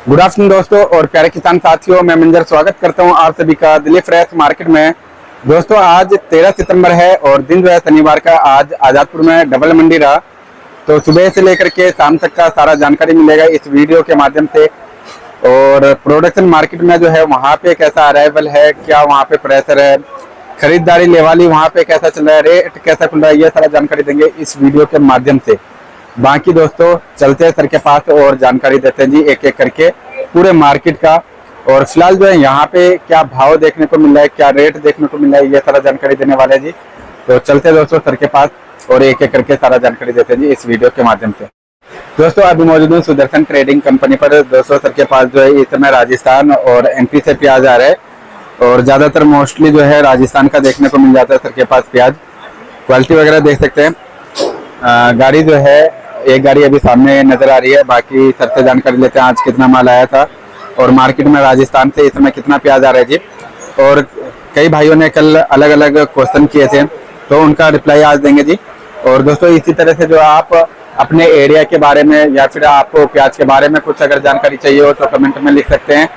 Good afternoon दोस्तों और प्यारे किसान साथियों, मैं मंजर स्वागत करता हूं आप सभी का दिल्ली फ्रेश मार्केट में। दोस्तों आज 13 सितंबर है और दिन जो है शनिवार का। आज आजादपुर में डबल मंडी रहा, तो सुबह से लेकर के शाम तक का सारा जानकारी मिलेगा इस वीडियो के माध्यम से। और प्रोडक्शन मार्केट में जो है वहाँ पे कैसा अराइवल है, क्या वहाँ पे प्रेशर है, खरीदारी लेवाली वहाँ पे कैसा चल रहा है, रेट कैसा खुल रहा है, ये सारा जानकारी देंगे इस वीडियो के माध्यम से। बाकी दोस्तों चलते हैं सर के पास और जानकारी देते हैं जी एक एक करके पूरे मार्केट का। और फिलहाल जो है यहाँ पे क्या भाव देखने को मिल रहा है, क्या रेट देखने को मिल रहा है, ये सारा जानकारी देने वाले हैं जी। तो चलते हैं दोस्तों सर के पास और एक एक करके सारा जानकारी देते हैं जी इस वीडियो के माध्यम से। दोस्तों अभी मौजूद हूँ सुदर्शन ट्रेडिंग कंपनी पर। दोस्तों सर के पास जो है इस समय राजस्थान और एमपी से प्याज आ रहा है और ज्यादातर मोस्टली जो है राजस्थान का देखने को मिल जाता है सर के पास प्याज। क्वालिटी वगैरह देख सकते हैं। गाड़ी जो है एक गाड़ी अभी सामने नजर आ रही है। बाकी सर से जानकारी लेते हैं आज कितना माल आया था और मार्केट में राजस्थान से इस समय कितना प्याज आ रहा है जी। और कई भाइयों ने कल अलग अलग क्वेश्चन किए थे तो उनका रिप्लाई आज देंगे जी। और दोस्तों इसी तरह से जो आप अपने एरिया के बारे में या फिर आपको प्याज के बारे में कुछ अगर जानकारी चाहिए हो तो कमेंट में लिख सकते हैं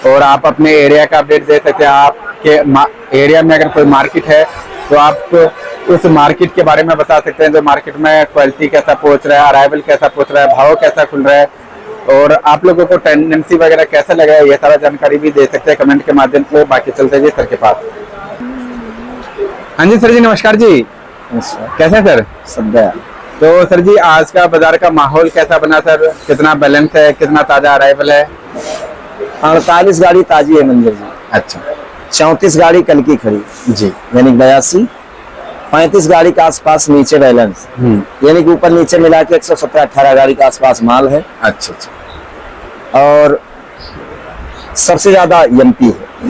और आप अपने एरिया का अपडेट दे सकते हैं। आपके एरिया में अगर कोई मार्केट है तो आप उस मार्केट के बारे में बता सकते हैं। जो मार्केट में क्वालिटी कैसा पहुंच रहा है, अराइवल कैसा पहुंच रहा है, भाव कैसा खुल रहा है और आप लोगों को टेंडेंसी वगैरह कैसा लगा है, ये सारा जानकारी भी दे सकते हैं कमेंट के माध्यम से। बाकी चलते जी सर के पास। हाँ जी सर जी, नमस्कार जी। कैसे हैं सर? सदा। तो सर जी आज का बाजार का माहौल कैसा बना सर? कितना बैलेंस है, कितना ताजा अराइवल है? 48 गाड़ी ताजी है मंजर जी। अच्छा। 34 गाड़ी कल की खड़ी जी, यानी 82। 35 गाड़ी के आसपास नीचे बैलेंस, यानी कि ऊपर नीचे मिला के 117-18 गाड़ी के आसपास माल है। अच्छा अच्छा। और सबसे ज्यादा एमपी है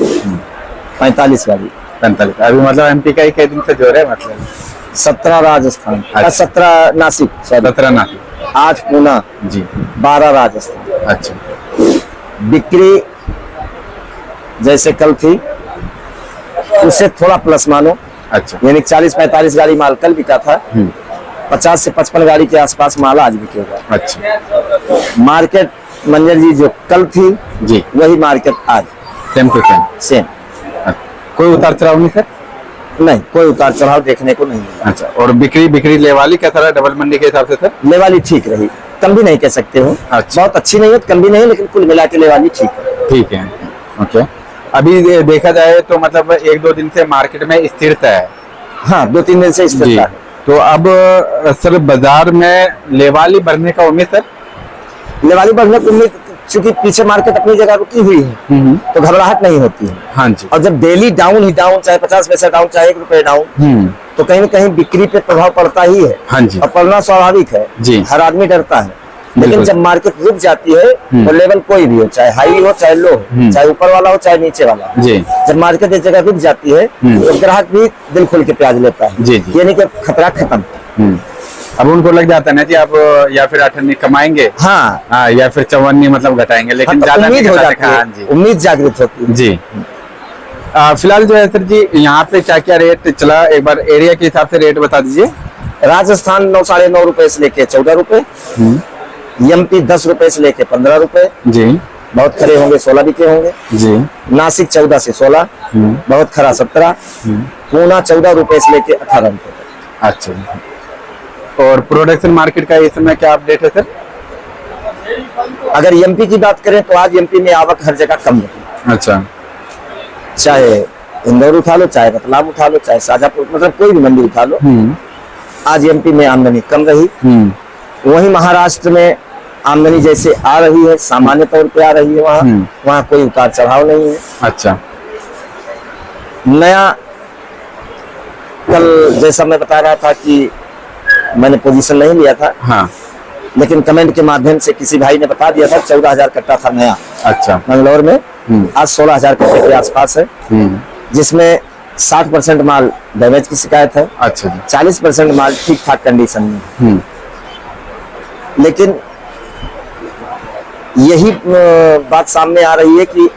45 गाड़ी। 45 अभी मतलब एमपी का ही कई दिन से जोर है, मतलब 17 राजस्थान, अच्छा। 17 नासिक, 17 नासिक, 8 पूना जी, 12 राजस्थान। अच्छा। बिक्री जैसे कल थी उससे थोड़ा प्लस मानो। अच्छा। यानी 40-45 गाड़ी माल कल बिका था। 50 से 55 गाड़ी के आसपास माल आज बिकेगा। अच्छा। मार्केट मंजर जी जो कल थी जी वही मार्केट आज सेम टू सेम। कोई उतार चढ़ाव नहीं सर? नहीं, कोई उतार चढ़ाव देखने को नहीं मिला। अच्छा। और बिक्री लेवाली कैसा रहा डबल मंडी के हिसाब से सर? लेवाली ठीक रही, कम भी नहीं कह सकते हो। अच्छा। बहुत अच्छी नहीं है, कम भी नहीं, लेकिन कुल मिला के लेवाली ठीक है। ठीक है। ओके। अभी देखा जाए तो मतलब 1-2 दिन से मार्केट में स्थिरता है। हाँ, 2-3 दिन से स्थिरता है। तो अब सर बाजार में लेवाली बढ़ने का उम्मीद सर? लेवाली बढ़ने की उम्मीद, चूंकि पीछे मार्केट अपनी जगह रुकी हुई है तो घबराहट नहीं होती है। हाँ जी। और जब डेली डाउन ही डाउन, चाहे 50 पैसा डाउन, चाहे 1 रुपए डाउन, तो कहीं न कहीं बिक्री पे प्रभाव पड़ता ही है। हाँ जी। और पड़ना स्वाभाविक है जी, हर आदमी डरता है। लेकिन जब मार्केट रुक जाती है तो लेवल कोई भी हो, चाहे हाई हो चाहे लो हो, चाहे ऊपर वाला हो चाहे नीचे वाला हो, जब मार्केट एक जगह रुक जाती है तो ग्राहक भी दिल खोल के प्याज लेता है। यानी कि खतरा खत्म। अब उनको लग जाता है ना कि आप या फिर 8 कमाएंगे, हाँ, या फिर 54 मतलब घटाएंगे, लेकिन ज्यादा उम्मीद हो जाती है, उम्मीद जागृत होती है जी। फिलहाल जो है सर जी यहाँ पे क्या क्या रेट चला, एक बार एरिया के हिसाब से रेट बता दीजिए। राजस्थान 9-9.5 रुपए से लेके 14 रुपए, एमपी 10 रुपए से लेके 15 रुपए जी, बहुत खरे होंगे 16 बिके होंगे जी। नासिक 14 से 16, बहुत खरा 17, पूना 14 रुपए से लेके 18 रुपए। अच्छा। और प्रोडक्शन मार्केट का इस समय क्या अपडेट है सर? अगर एमपी की बात करें तो आज एमपी में आवक हर जगह कम है। अच्छा। चाहे इंदौर उठा लो, चाहे रतलाम उठा लो, चाहे शाजापुर, मतलब कोई भी मंडी उठा लो, आज एमपी में आमदनी कम रही। वहीं महाराष्ट्र में आमदनी जैसे आ रही है, सामान्य तौर पे आ रही है, वहाँ कोई उतार चढ़ाव नहीं है। अच्छा। नया कल जैसा मैं बता रहा था कि मैंने पोजीशन नहीं लिया था, हाँ, लेकिन कमेंट के माध्यम से किसी भाई ने बता दिया था 14,000 कट्टा था नया। अच्छा। मंगलौर में आज 16,000 कट्टे के आसपास है, जिसमें 60% माल डैमेज की शिकायत है। अच्छा। 40% माल ठीक ठाक कंडीशन में। लेकिन यही बात सामने आ रही है कि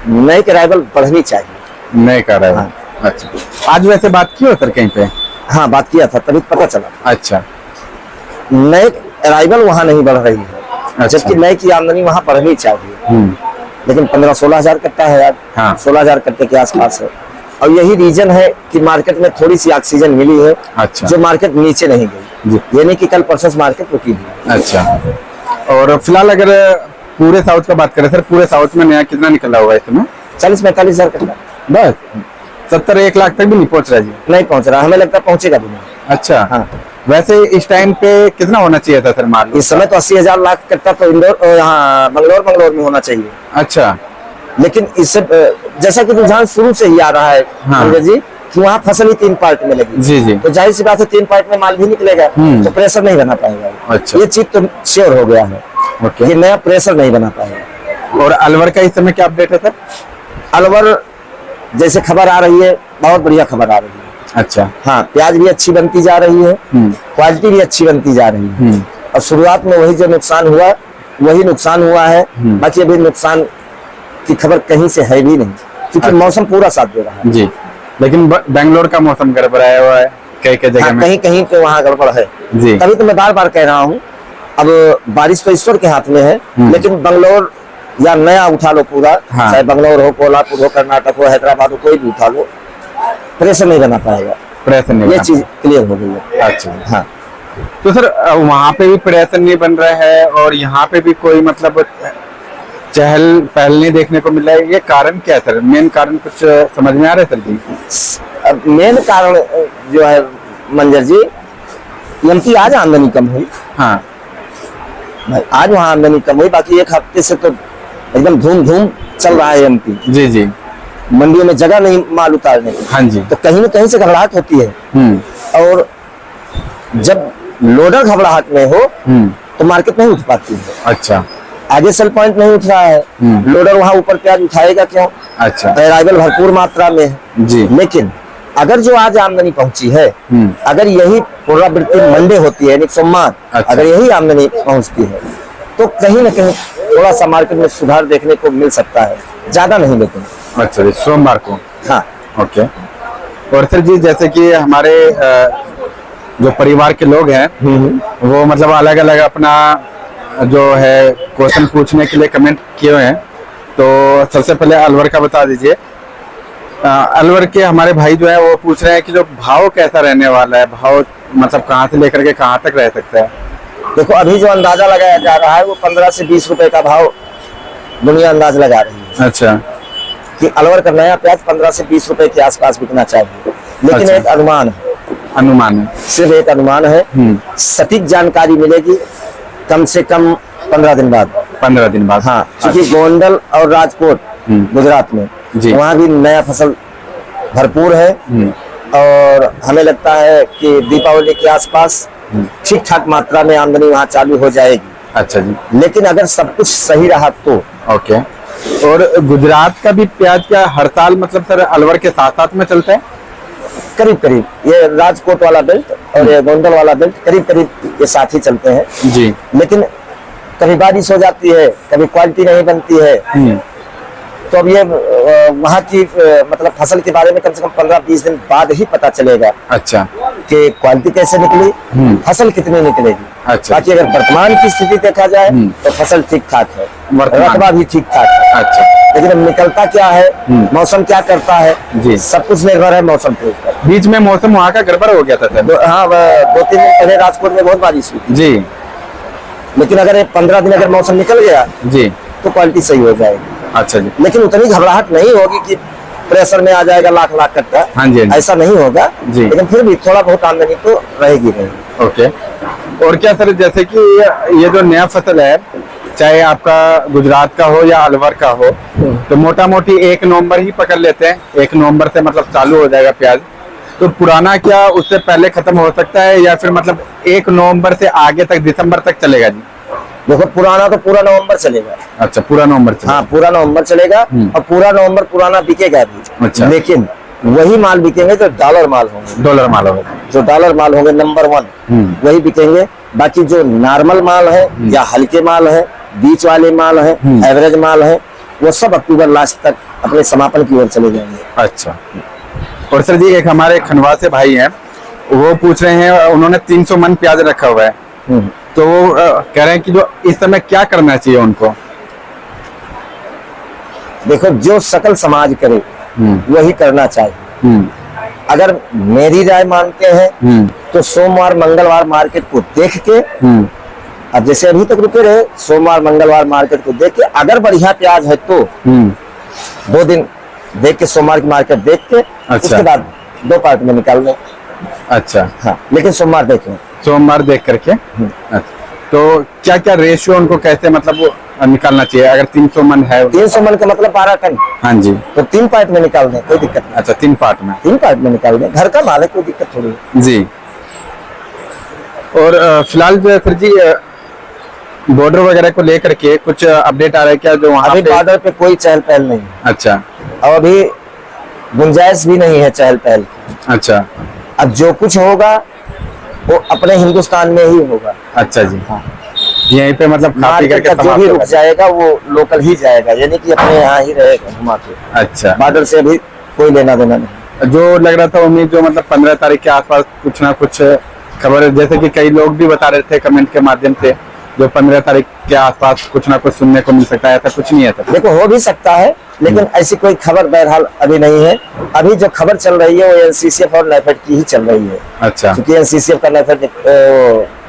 नए के अराइवल बढ़नी चाहिए। नए का अराइवल, हाँ। अच्छा। आज वैसे बात की हो सर कहीं पे? हाँ, बात किया था, तभी पता चला। अच्छा। नए अराइवल वहाँ नहीं बढ़ रही है, जबकि नए की आमदनी वहाँ बढ़नी चाहिए। लेकिन 15-16 हजार कट्टा है यार। हाँ। 16 हजार कट्टे के आसपास है। और यही रीजन है कि मार्केट में थोड़ी सी ऑक्सीजन मिली है। अच्छा। जो मार्केट नीचे नहीं गई, जी। ये नहीं कि कल परसों से मार्केट रुकी थी। अच्छा, और फिलहाल अगर पूरे साउथ का बात करें सर, पूरे साउथ में नया कितना निकला हुआ है इसमें? 40-45 हजार कट्टा बस 70-1 लाख तक भी नहीं पहुंच रहा जी? नहीं पहुंच रहा, हमें लगता है पहुंचेगा भी नहीं। अच्छा। हाँ। वैसे इस टाइम पे कितना होना चाहिए था सर माल? इस समय तो 80,000 लाख कट्टा तो इंदौर यहाँ बंगलोर में होना चाहिए। अच्छा। लेकिन इससे जैसा कि रुझान शुरू से ही आ रहा है हाँ। मंजर जी, कि वहाँ फसल ही 3 पार्ट में लगी। जी जी। तो जाहिर सी बात है 3 पार्ट में माल भी निकलेगा, तो प्रेशर नहीं बना पाएगा। अच्छा। ये चीज तो श्योर हो गया है ओके। कि नया प्रेशर नहीं बना पाएगा। और अलवर का इस समय क्या अपडेट है सर? अलवर जैसे खबर आ रही है, बहुत बढ़िया खबर आ रही है। अच्छा। हाँ, प्याज भी अच्छी बनती जा रही है, क्वालिटी भी अच्छी बनती जा रही है। और शुरुआत में वही जो नुकसान हुआ वही नुकसान हुआ है, बाकी अभी नुकसान की खबर कहीं से है भी नहीं, क्योंकि अच्छा। मौसम पूरा साथ दे रहा है जी। लेकिन बेंगलोर का मौसम गड़बड़ाया हुआ है कई जगह में। कहीं कहीं तो वहाँ गड़बड़ है जी। तभी तो मैं बार बार कह रहा हूँ, अब बारिश तो ईश्वर के हाथ में है, लेकिन बंगलोर या नया उठा लो पूरा, हाँ। चाहे बंगलोर हो, कोल्हापुर हो, कर्नाटक हो, हैदराबाद हो, कोई भी उठा लो, प्रेशर नहीं बना पाएगा। प्रेशर नहीं ये बना। चीज क्लियर हो गई है। अच्छा। हाँ। तो सर वहाँ पे भी प्रेशर नहीं बन रहा है और यहाँ पे भी कोई मतलब चहल पहल नहीं देखने को मिल रहा है, ये कारण क्या है सर? मेन कारण कुछ समझ में आ रहा है सर जी? अब मेन कारण जो है मंजर जी, एमपी आज आमदनी कम हुई। हाँ। आज वहाँ आमदनी कम हुई, बाकी एक हफ्ते से तो एकदम धूम चल रहा है एमपी। जी जी। मंडियों में जगह नहीं माल उतारने की, हाँ जी। तो कहीं न कहीं से घबराहट होती है। और जब लोडर घबराहट में हो तो मार्केट नहीं उठ पाती है। अच्छा। आगे सेल पॉइंट नहीं उठ रहा है, लोडर वहाँ ऊपर प्याज उठाएगा क्यों? अच्छा। अराइवल भरपूर मात्रा में है जी। लेकिन अगर जो आज आमदनी पहुंची है, अगर यही पुनरावृत्ति मंडे होती है यानी सोमवार, अच्छा। अगर यही आमदनी पहुंचती है तो कहीं न कहीं थोड़ा सा मार्केट में सुधार देखने को मिल सकता है, ज्यादा नहीं लेकिन। अच्छा जी, सोमवार को। हाँ। ओके। और सर जी जैसे कि हमारे जो परिवार के लोग हैं वो मतलब अलग अलग अपना जो है क्वेश्चन पूछने के लिए कमेंट किए हुए हैं, तो सबसे पहले अलवर का बता दीजिए। अलवर के हमारे भाई जो है वो पूछ रहे हैं कि जो भाव कैसा रहने वाला है, भाव मतलब कहाँ से लेकर के कहाँ तक रह सकता है? देखो अभी जो अंदाजा लगाया जा रहा है वो 15 से 20 रुपए का भाव दुनिया अंदाज लगा रही है। अच्छा। कि अलवर का नया प्याज 15 से 20 रुपए के आसपास बिकना चाहिए, लेकिन अच्छा। एक अनुमान है, अनुमान है, सिर्फ एक अनुमान है। सटीक जानकारी मिलेगी कम से कम 15 दिन बाद। 15 दिन बाद। हाँ, क्योंकि गोंडल और राजकोट गुजरात में जी। वहाँ भी नया फसल भरपूर है और हमें लगता है कि दीपावली के आसपास ठीक ठाक मात्रा में आमदनी वहाँ चालू हो जाएगी। अच्छा जी। लेकिन अगर सब कुछ सही रहा तो। ओके। और गुजरात का भी प्याज क्या हर साल मतलब सर अलवर के साथ साथ में चलता है? करीब करीब ये राजकोट वाला बेल्ट और ये गोंडल वाला बेल्ट करीब करीब ये साथ ही चलते हैं जी। लेकिन कभी बारिश हो जाती है, कभी क्वालिटी नहीं बनती है, तो अब ये वहाँ की मतलब फसल के बारे में कम से कम 15-20 दिन बाद ही पता चलेगा। अच्छा। कि क्वालिटी कैसे निकली, फसल कितनी निकलेगी। अच्छा। बाकी अगर वर्तमान की स्थिति देखा जाए तो फसल ठीक ठाक है, रकबा भी ठीक ठाक है। अच्छा। लेकिन अब निकलता क्या है, मौसम क्या करता है, जी। सब कुछ निर्भर है मौसम के ऊपर। बीच में मौसम वहाँ का गड़बड़ हो गया था सर। हाँ, 2-3 दिन पहले राजकोट में बहुत बारिश हुई जी। लेकिन अगर 15 दिन अगर मौसम निकल गया जी तो क्वालिटी सही हो जाएगी। अच्छा जी। लेकिन उतनी घबराहट नहीं होगी कि प्रेशर में आ जाएगा लाख कट्टा। हाँ जी, हाँ जी। ऐसा नहीं होगा जी। लेकिन फिर भी थोड़ा बहुत आमदनी तो रहेगी। ओके। और क्या सर जैसे कि ये जो नया फसल है चाहे आपका गुजरात का हो या अलवर का हो, तो मोटा मोटी 1 नवंबर ही पकड़ लेते हैं, 1 नवंबर से मतलब चालू हो जाएगा प्याज। तो पुराना क्या उससे पहले खत्म हो सकता है या फिर मतलब 1 नवंबर से आगे तक दिसंबर तक चलेगा जी? देखो पुराना तो पूरा नवंबर चलेगा। अच्छा, पूरा नवंबर चलेगा। हाँ, पूरा नवंबर चलेगा और पूरा नवंबर पुराना बिकेगा भी। अच्छा। लेकिन वही माल बिकेंगे जो डॉलर माल होंगे, डॉलर माल होगा, जो डॉलर माल होंगे नंबर 1 वही बिकेंगे। बाकी जो नॉर्मल माल है या हल्के माल है, बीच वाले माल है, एवरेज माल है, वो सब अक्टूबर लास्ट तक अपने समापन की ओर चले जाएंगे। अच्छा। और सर जी एक हमारे खंडवा से भाई हैं, वो पूछ रहे हैं, उन्होंने 300 मन प्याज रखा हुआ है, तो वो कह रहे हैं कि जो इस समय क्या करना चाहिए उनको? देखो जो सकल समाज करे वही करना चाहिए। अगर मेरी राय मानते हैं तो सोमवार मंगलवार मार्केट को देख के, अब जैसे अभी तक रुके रहे, सोमवार मंगलवार मार्केट को देख के अगर बढ़िया प्याज है तो 2 दिन देख के, सोमवार की मार्केट देख के, उसके बाद 2 पार्ट में निकाल लें। अच्छा, हाँ, लेकिन सोमवार देख लें, सोमवार देख करके। अच्छा, तो क्या क्या रेशियो उनको कैसे मतलब वो निकालना चाहिए? अगर 300 मन है, 300 मन का मतलब 12 टन, हाँ जी, तो 3 पार्ट में निकाल दें, कोई दिक्कत नहीं। अच्छा, 3 पार्ट में, 3 पार्ट में निकाल दें, घर का माल है, कोई दिक्कत थोड़ी है। जी। और फिलहाल जो है सर जी, बॉर्डर वगैरह को लेकर के कुछ अपडेट आ रहा है क्या? जो वहाँ अभी पे बॉर्डर पे कोई चहल पहल नहीं है। अच्छा, और अभी गुंजाइश भी नहीं है चहल पहल। अच्छा, अब जो कुछ होगा वो अपने हिंदुस्तान में ही होगा। अच्छा जी, हाँ, यहीं पे मतलब खा पी मार्केट करके का जो समाप्त भी रुक होगा। जाएगा वो लोकल ही जाएगा, यानी कि अपने यहाँ ही रहेगा घुमा के। अच्छा, बॉर्डर से अभी कोई लेना देना नहीं। जो लग रहा था उम्मीद, जो मतलब 15 तारीख के आसपास कुछ ना कुछ खबर, जैसे कि कई लोग भी बता रहे थे कमेंट के माध्यम से, जो 15 तारीख के आसपास कुछ ना कुछ सुनने को मिल सकता है, ऐसा कुछ नहीं है सर? देखो हो भी सकता है, लेकिन ऐसी कोई खबर बहरहाल अभी नहीं है। अभी जो खबर चल रही है वो एनसीसीएफ और नाफेड की ही चल रही है। अच्छा, क्योंकि एनसीसीएफ का नाफेड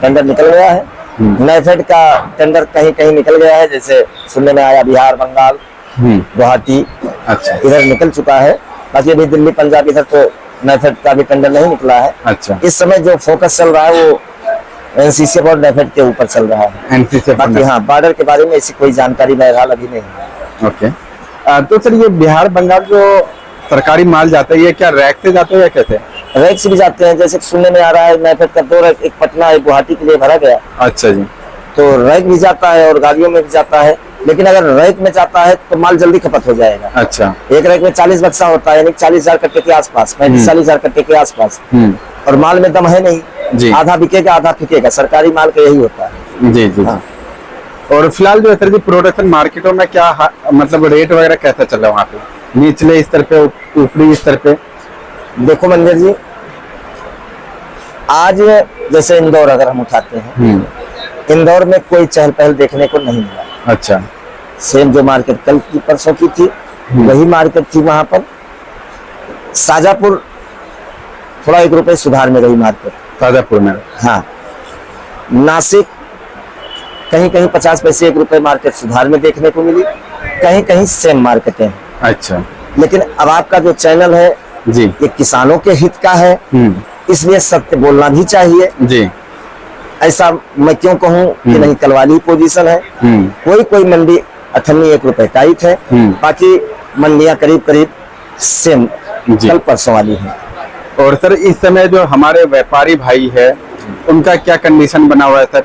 टेंडर निकल गया है, नाफेड का टेंडर कहीं कहीं निकल गया है, जैसे सुनने में आया बिहार, बंगाल, गुवाहाटी, अच्छा, इधर निकल चुका है। बाकी अभी दिल्ली, पंजाब, इधर तो नाफेड का भी टेंडर नहीं निकला है। अच्छा, इस समय जो फोकस चल रहा है वो एनसीसीएफ और नाफेड के ऊपर चल रहा है। एनसीसीएफ, बाकी हाँ, बॉर्डर के बारे में ऐसी कोई जानकारी बहरहाल अभी नहीं है। ओके। तो सर ये बिहार बंगाल जो सरकारी माल जाता है, ये क्या रैक से जाता है या कैसे? रैक से भी जाते हैं, जैसे सुनने में आ रहा है नाफेड का 2 रैक, एक पटना एक गुवाहाटी के लिए भरा गया। अच्छा जी, तो रैक भी जाता है और गाड़ियों में भी जाता है, लेकिन अगर रैक में जाता है तो माल जल्दी खपत हो जाएगा। अच्छा, एक रैक में 40 बक्सा होता है, यानी 40,000 कट्टे के आसपास, 40,000 कट्टे के आसपास, और माल में दम है जी। नहीं, आधा बिकेगा आधा फिकेगा। सरकारी माल का यही होता है। जी जी, हाँ। और फिलहाल जो है सर जी प्रोडक्शन मार्केटों में क्या मतलब रेट वगैरह कैसा चल रहा है वहाँ पे? निचले स्तर पे, ऊपरी स्तर पे? देखो मंजर जी, आज जैसे इंदौर अगर हम उठाते हैं, इंदौर में कोई चहल पहल देखने को नहीं मिला। अच्छा, सेम जो मार्केट कल की परसों की थी वही मार्केट थी वहां पर। शाजापुर थोड़ा 1 रुपए सुधार में रही मार्केट, शाजापुर में। हाँ। नासिक कहीं कहीं 50 पैसे 1 रुपए मार्केट सुधार में देखने को मिली, कहीं कहीं सेम मार्केटें हैं। अच्छा लेकिन अब आपका जो चैनल है जी, ये किसानों के हित का है, इसलिए सत्य बोलना भी चाहिए जी। ऐसा मैं क्यों कहूँ कि नहीं, कल वाली पोजीशन है। कोई मंडी 98 1 रुपए टाइट है, बाकी मंडियां करीब करीब सेम कल परसों वाली है। और सर इस समय जो हमारे व्यापारी भाई है उनका क्या कंडीशन बना हुआ है सर?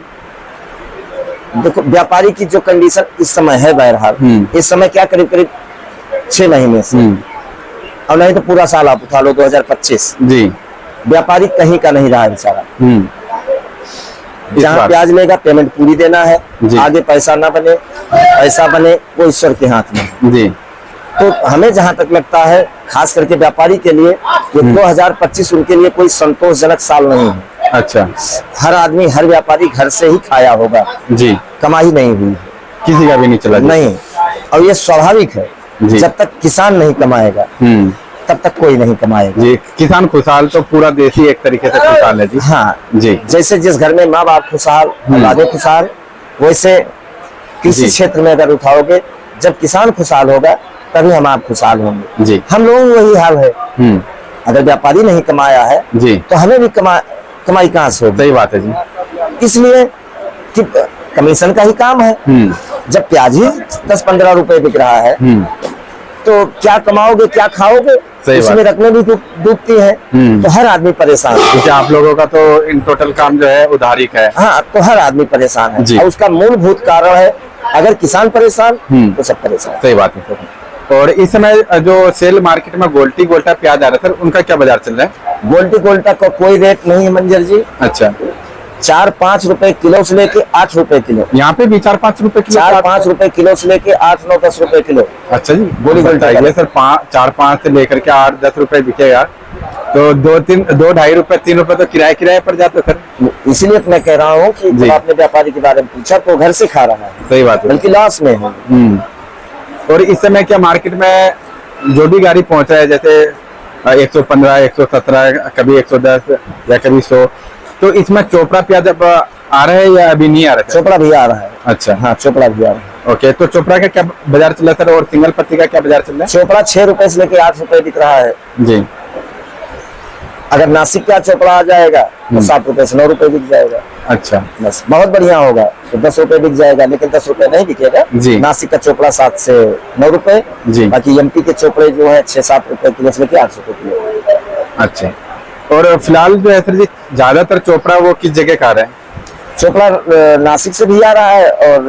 देखो व्यापारी की जो कंडीशन इस समय है बहरहाल, इस समय क्या करीब करीब 6 महीने से, और नहीं तो पूरा साल आप उठा लो 2025 जी, व्यापारी कहीं का नहीं रहा है बेचारा। जहाँ प्याज लेगा पेमेंट पूरी देना है, आगे पैसा ना बने, पैसा बने वो ईश्वर के हाथ में जी। तो हमें जहाँ तक लगता है खास करके व्यापारी के लिए ये 2025 उनके लिए कोई संतोषजनक साल नहीं है। अच्छा, हर आदमी, हर व्यापारी घर से ही खाया होगा जी, कमाई नहीं हुई, किसी का भी नहीं चला जी। नहीं, और ये स्वाभाविक है। जब तक किसान नहीं कमाएगा तब तक कोई नहीं कमाएगा जी। किसान खुशहाल तो पूरा देश ही एक तरीके से खुशहाल है जी। हाँ जी, जैसे जिस घर में माँ बाप खुशहाल, औलादे खुशहाल, वैसे कृषि क्षेत्र में अगर उठाओगे, जब किसान खुशहाल होगा तभी हम आप खुशहाल होंगे जी। हम लोगों में वही हाल है। अगर व्यापारी नहीं कमाया है जी, तो हमें भी कमाई कहाँ से होगी? सही बात है जी। इसलिए कि कमीशन का ही काम है। जब प्याज ही 10-15 रुपए बिक रहा है तो क्या कमाओगे, क्या खाओगे? इसमें रकमें भी डूबती हैं, तो हर आदमी परेशान है। क्योंकि आप लोगों का तो इन टोटल काम जो है उधारी का है। हाँ, तो हर आदमी परेशान है और उसका मूलभूत कारण है अगर किसान परेशान तो सब परेशान। सही बात है सर। और इस समय जो सेल मार्केट में गोल्टी गोल्टा प्याज आ रहा है सर, उनका क्या बाजार चल रहा है? गोल्टी गोल्टा का कोई रेट नहीं है मंजर जी। अच्छा, 4-5 रुपए किलो से लेके 8 रुपए किलो। यहाँ पे भी 4-5 रुपए किलो, 4-5 रुपए किलो से लेके 8-9-10 रुपए किलो। अच्छा जी, गोली गोल्टा सर 4-5 से लेकर के 8-10 रुपए बिकेगा तो 2-2.5 रुपए 3 रुपए तो किराए पर जाते सर। इसीलिए मैं कह रहा हूँ कि जब आपने व्यापारी के बारे में पूछा तो घर से खा रहा है, सही बात है, बल्कि लॉस में है। और इस समय क्या मार्केट में जो भी गाड़ी पहुंच रहा है, जैसे 115, 117, कभी 110 या कभी 100, तो इसमें चोपड़ा प्याज अब आ रहा है या अभी नहीं आ रहा है? चोपड़ा भी आ रहा है। अच्छा, हाँ, चोपड़ा भी आ रहा है। ओके। तो चोपड़ा का क्या बाजार चल रहा है सर, और सिंगल पत्ती का क्या बाजार चल रहा चोपड़ा 6 रुपए से लेके 8 रुपए बिक रहा है। है? जी। अगर नासिक का चोपड़ा आ जाएगा तो 7 रुपए से 9 रुपए बिक जाएगा। अच्छा, बस बहुत बढ़िया होगा तो 10 रुपए बिक जाएगा, लेकिन 10 रुपए नहीं बिकेगा। जी। नासिक का चोपड़ा 7 से 9 रुपए। जी। बाकी एमपी के चोपड़े जो है 6-7 रुपए किलो से लेके 8 रुपए किलो। अच्छा। और फिलहाल जो है सर जी, ज्यादातर चोपड़ा वो किस जगह का आ रहा है? चोपड़ा नासिक से भी आ रहा है और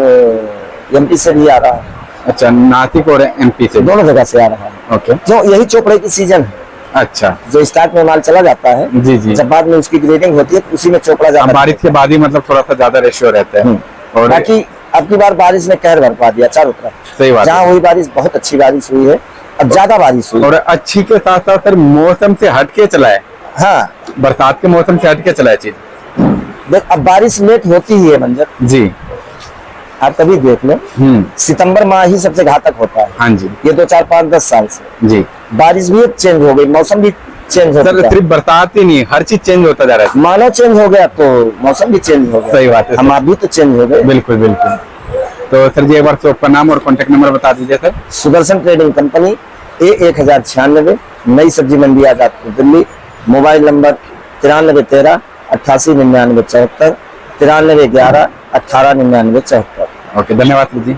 एमपी से भी आ रहा है। अच्छा, नासिक और एमपी से? दोनों जगह से आ रहा है। ओके। जो यही चोपड़े की सीजन है। अच्छा, जो स्टार्ट में माल चला जाता है, जी जी। जब बाद में उसकी ग्रेडिंग होती है तो उसी में चोपड़ा जाता है। बारिश के बाद ही मतलब थोड़ा सा ज्यादा रेशियो रहता है। और बाकी अब की बार बारिश ने कहर बरपा दिया चारों तरफ। सही बात जहाँ है। हुई बारिश, बहुत अच्छी बारिश हुई है, अब ज्यादा बारिश हुई। और अच्छी के साथ साथ सर मौसम से हटके चला है, हाँ, बरसात के मौसम से हटके चला है चीज। देख अब बारिश लेट होती ही है मंजर, जी। आप कभी देख लो, सितंबर माह ही सबसे घातक होता है। हाँ जी। ये 2, 4, 5, 10 साल से जी। बारिश भी चेंज हो गई, मौसम भी चेंज हो सर गया। सिर्फ बरसात ही नहीं, हर चीज चेंज होता जा रहा है। मानव चेंज हो गया तो मौसम भी चेंज हो गया। सही बात है। हम आप भी तो चेंज हो गए। बिल्कुल बिल्कुल। तो सर जी एक बार शॉप का नाम और कॉन्टेक्ट नंबर बता दीजिए sir. Sudarshan trading company, A1096, Nai Sabzi Mandi, Azadpur, Delhi. Mobile number 9313 889974, 9311 189974। Okay, धन्यवाद सर जी।